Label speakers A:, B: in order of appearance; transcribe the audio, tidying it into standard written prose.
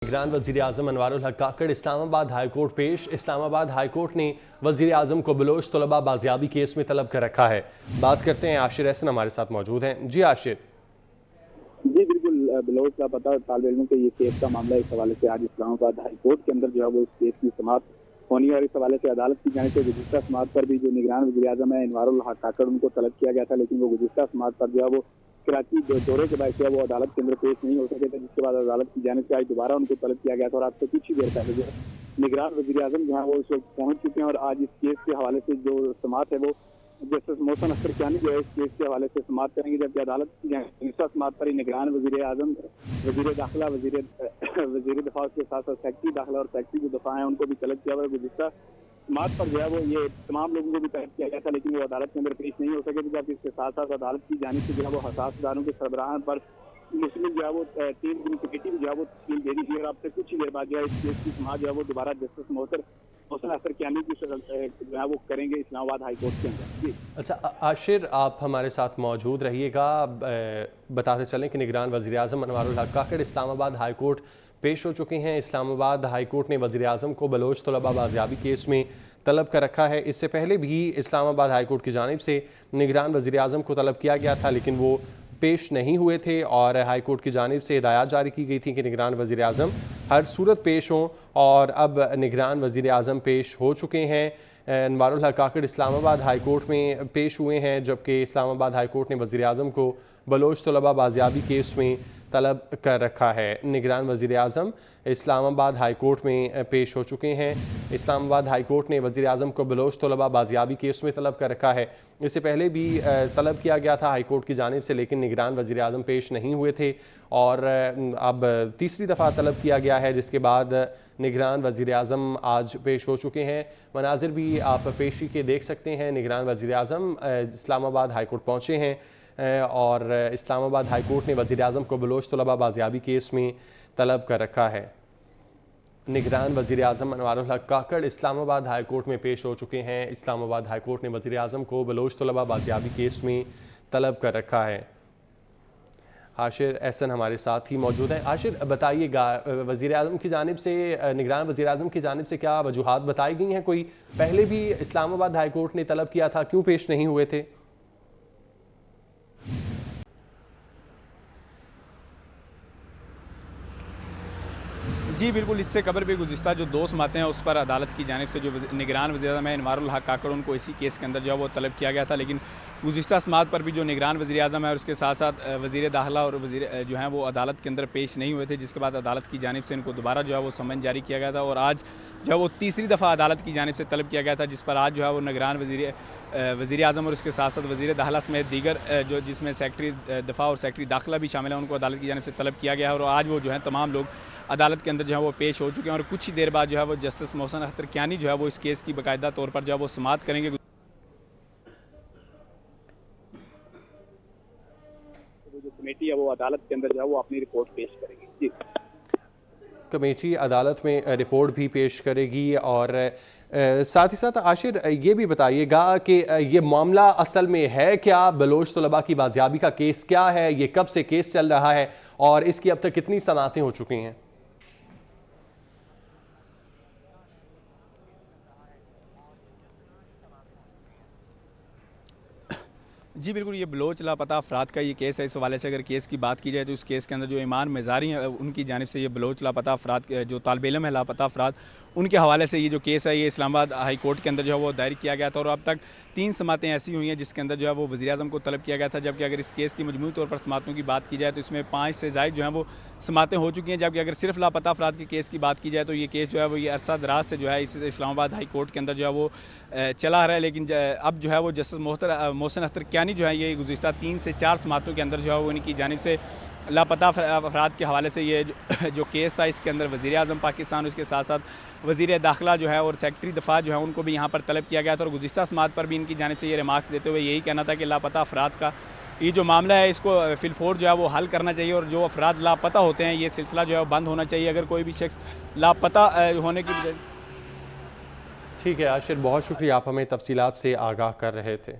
A: निगरान वज़ीर-ए-आज़म अनवारुल हक काकड़ इस्लामाबाद हाईकोर्ट पेश। इस्लामाबाद हाईकोर्ट ने वज़ीर-ए-आज़म को बलोच तलबा बाजियाबी केस में तलब कर रखा है। बात करते हैं, आशिर एहसन हमारे साथ मौजूद हैं। जी आशिर।
B: जी बिल्कुल, बलोच लापता तालिब इल्मों के ये केस का मामला इस हवाले से आज इस्लामाबाद हाई कोर्ट के अंदर जो है वो इस केस की समाप्त होनी है और इस हवाले से अदालत की जाने से गुज़िश्ता समात पर भी जो निगरान वज़ीर-ए-आज़म है अनवारुल हक काकड़ उनको तलब किया गया था, लेकिन वो गुज़िश्ता समात पर जो है वो कराची दौरे के बाद वो अदालत के अंदर पेश नहीं हो सके थे, जिसके बाद अदालत की जाने से आज दोबारा उनको तलब किया गया था और आज से कुछ ही देर पहले जो निगरान वज़ीर-ए-आज़म जो है वो इस वक्त पहुंच चुके हैं और आज इस केस के हवाले से जो समात है वो जस्टिस मोहसिन अख्तर कियानी जो है इस केस के हवाले से समाप्त करेंगे, जबकि अदालत की समाप्त पर ही निगरान वज़ीर-ए-आज़म, वज़ीर दाखिला, वज़ीर दफा के साथ साथ सेक्रेटरी दाखिला और सेक्रेटरी जो दफा है उनको भी तलब किया हुआ है। गुज़िश्ता समाप्त पर जो है वो ये तमाम लोगों को भी तलब किया गया था, लेकिन वो अदालत के अंदर पेश नहीं हो सके थे, जबकि इसके साथ साथ अदालत की जानिब से जो है वो हसास इदारों के सरबराहान पर मुस्लिम जो है वो 3 दिन कमेटी जो है वो तश्कील दे दी थी और अब से कुछ ही देर बाद जो है इस केस की समाप्त जो है वो दोबारा जस्टिस मोहसिन अख्तर कियानी की जो है वो करेंगे इस्लामाबाद हाई कोर्ट के अंदर। जी
A: अच्छा आशिर, आप हमारे साथ मौजूद रहिएगा। बताते चलें कि निगरान वज़ीर-ए-आज़म अनवारुल हक काकड़ इस्लामाबाद हाई कोर्ट पेश हो चुके हैं। इस्लामाबाद हाई कोर्ट ने वज़ीर-ए-आज़म को बलोच तलबा बाजियाबी केस में तलब कर रखा है। इससे पहले भी इस्लामाबाद हाई कोर्ट की जानिब से निगरान वज़ीर-ए-आज़म को तलब किया गया था, लेकिन वो पेश नहीं हुए थे और हाई कोर्ट की जानिब से हिदायत जारी की गई थी कि निगरान वज़ीर-ए-आज़म हर सूरत पेश हों, और अब निगरान वज़ीर-ए-आज़म पेश हो चुके हैं। अनवारुल हक काकड़ इस्लामाबाद हाई कोर्ट में पेश हुए हैं, जबकि इस्लामाबाद हाई कोर्ट ने वज़ीर-ए-आज़म को बलोच तलबा बाजियाबी केस में तलब कर रखा है। निगरान वज़ीर-ए-आज़म इस्लामाबाद हाई कोर्ट में पेश हो चुके हैं। इस्लामाबाद हाई कोर्ट ने वज़ीर-ए-आज़म को बलोच तलबा बाजियाबी केस में तलब कर रखा है। इससे पहले भी तलब किया गया था हाई कोर्ट की जानिब से, लेकिन निगरान वज़ीर-ए-आज़म पेश नहीं हुए थे और अब तीसरी दफ़ा तलब किया गया है, जिसके बाद निगरान वज़ीर-ए-आज़म आज पेश हो चुके हैं। मनाजिर भी आप पेशी के देख सकते हैं। निगरान वज़ीर-ए-आज़म इस्लामाबाद हाई कोर्ट पहुँचे हैं और इस्लामाबाद हाई कोर्ट ने वज़ीर-ए-आज़म को बलोच तलबा बाजियाबी केस में तलब कर रखा है। निगरान वज़ीर-ए-आज़म अनवारुल हक काकड़ इस्लामाबाद हाई कोर्ट में पेश हो चुके हैं। इस्लामाबाद हाई कोर्ट ने वज़ीर-ए-आज़म को बलोच तलबा बाजियाबी केस में तलब कर रखा है। आशिर एहसन हमारे साथ ही मौजूद हैं। आशिर, बताइएगा, वज़ीर-ए-आज़म की जानिब से, निगरान वज़ीर-ए-आज़म की जानिब से क्या वजूहात बताई गई हैं? कोई पहले भी इस्लामाबाद हाई कोर्ट ने तलब किया था, क्यों पेश नहीं हुए थे?
C: जी बिल्कुल, इससे कबल भी गुज़िश्ता जो 2 समातें हैं उस पर अदालत की जानिब से जो निगरान वज़ीर-ए-आज़म है अनवारुल हक काकड़ उनको इसी केस के अंदर जो है वो तलब किया गया था, लेकिन गुज़िश्ता समात पर भी जो निगरान वज़ीर-ए-आज़म है और उसके साथ साथ वज़ीर दाखिला और वज़ीर जो हैं वो अदालत के अंदर पेश नहीं हुए थे, जिसके बाद अदालत की जानिब से इनको दोबारा जो है वो समन जारी किया गया था और आज जो है वो तीसरी दफ़ा अदालत की जानिब से तलब किया गया था, जिस पर आज जो है वो निगरान वज़ीर-ए-आज़म और उसके साथ साथ वज़ीर दाखिला समेत दीगर जो जिसमें सेक्रेटरी दफ़ा और सेक्रेटरी दाखिला भी शामिल है, उनको अदालत की जानिब से तलब किया गया है और आज वो जो है तमाम लोग अदालत के अंदर जो है वो पेश हो चुके हैं और कुछ ही देर बाद जो है वो जस्टिस मोहसिन अख्तर कियानी जो है वो इस केस की बाकायदा तौर पर जो है वो समाप्त करेंगे।
B: जो कमेटी है वो अदालत के अंदर जो है वो अपनी रिपोर्ट पेश करेगी। जी,
A: कमेटी अदालत में रिपोर्ट भी पेश करेगी और साथ ही साथ आशिर ये भी बताइएगा कि ये मामला असल में है क्या? बलोच तलबा की बाजियाबी का केस क्या है? ये कब से केस चल रहा है और इसकी अब तक कितनी समातें हो चुकी हैं?
C: जी बिल्कुल, ये बलोच लापता अफराद का ये केस है। इस हवाले से अगर केस की बात की जाए तो इस केस के अंदर जो ईमान मेज़ारी हैं उनकी जानिब से ये बलोच लापता अफराद जो तालिब इल्म है लापता अफराद, उनके हवाले से ये जो केस है ये इस्लामाबाद हाई कोर्ट के अंदर जो है वो दायर किया गया था और अब तक 3 समातें ऐसी हुई हैं जिसके अंदर जो है वो वज़ीर-ए-आज़म को तलब किया गया था, जबकि अगर इस केस की मजमूई तौर पर समातों की बात की जाए तो इसमें 5 से ज़ायद जो है वो समातें हो चुकी हैं, जबकि अगर सिर्फ लापता अफराद के केस की बात की जाए तो ये केस जो है वो ये अरसा दराज से जो है इस इस्लामाबाद हाई कोर्ट के अंदर जो है वो चला रहा है, लेकिन अब जो है वो जस्टिस मोहसिन अख्तर कियानी जो है ये गुज़िश्ता 3 से 4 समातों के अंदर जो है वो इनकी जानिब से लापता अफराद के हवाले से ये जो केस था इसके अंदर वज़ीर-ए-आज़म पाकिस्तान, उसके साथ साथ वज़ीर दाखिला जो है और सेक्रेटरी दफ़ा जो है उनको भी यहाँ पर तलब किया गया था और गुज़िश्ता समात पर भी इनकी जानिब से ये रिमार्क्स देते हुए यही कहना था कि लापता अफराद का ये जो मामला है इसको फिलफोर जो है वो हल करना चाहिए और जो अफराद लापता होते हैं ये सिलसिला जो है बंद होना चाहिए। अगर कोई भी शख्स लापता होने की
A: ठीक है आशिर, बहुत शुक्रिया, आप हमें तफसीलात से आगाह कर रहे थे।